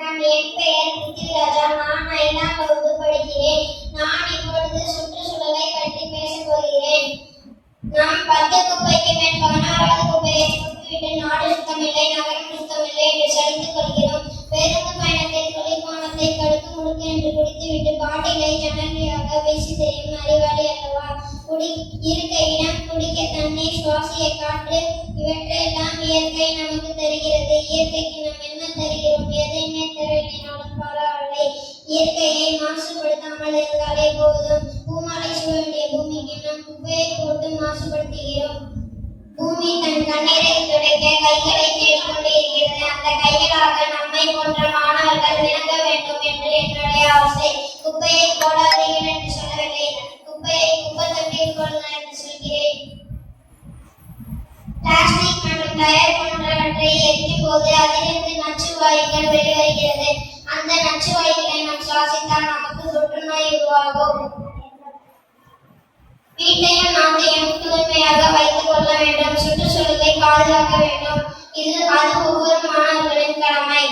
வணக்கம். என் பெயர் பிருத்திவிராஜா. நான் 5ஆம் வகுப்பு படிக்கிறேன். நான் இப்பொழுது சுற்றுச்சூழலை பற்றி பேசப் போகிறேன். நாம் 10 குப்பைக்கு மேல் 11வது குப்பையை போட்டுவிட்டு நாடு சுத்தமில்லை, நகரம் சுத்தமில்லை என்று சலித்துக் கொள்கிறோம். பேருந்து பயணத்தில் குளிர்பானத்தை கடுக்கு முடுக்கு என்று குடித்துவிட்டு பாட்டிலை ஜன்னலியாக வீசி தெரியும் அறிவாளி அல்லவா? இருக்க இடம், குடிக்க தண்ணீர், சுவாசிய காற்று, இவற்றையெல்லாம் இயற்கை நமக்கு தருகிறது. இயற்கைக்கு நாம் என்ன தருகிறோம்? எதையுமே தரவினாலும் பரவாயில்லை. இயற்கையை மாசுபடுத்தாமல் இருந்தாலே போதும். பூமாலை சூழ வேண்டிய பூமிக்கு நாம் குப்பையை போட்டு மாசுபடுத்துகிறோம். பூமி தன் கண்ணீரை துடைக்க கைகளை தேடிக்கொண்டே இருக்கிறது. அந்த கைகளாக நம்மை போன்ற மாணவர்கள் விளங்க வேண்டும் என்று என்னுடைய ஆசை. குப்பையை போடாதீர்கள் என்று சொல்லவில்லை, குப்பையை குப்பை தொட்டியில் போடுங்கள் என்று சொல்கிறேன். பிளாஸ்டிக் மற்றும் டயர் போன்றவற்றை எரிக்கும் போது அதிலிருந்து நச்சு வாயுக்கள் வெளிவருகிறது. அந்த நச்சு வாயுக்களை நாம் சுவாசித்தால் நமக்கு தொற்றுநோய் உருவாகும். வீட்டையும் நாட்டையும் தூய்மையாக வைத்துக் கொள்ள வேண்டும். சுற்றுச்சூழலை பாதுகாக்க வேண்டும். அது ஒவ்வொரு மாணவர்களின் கடமை.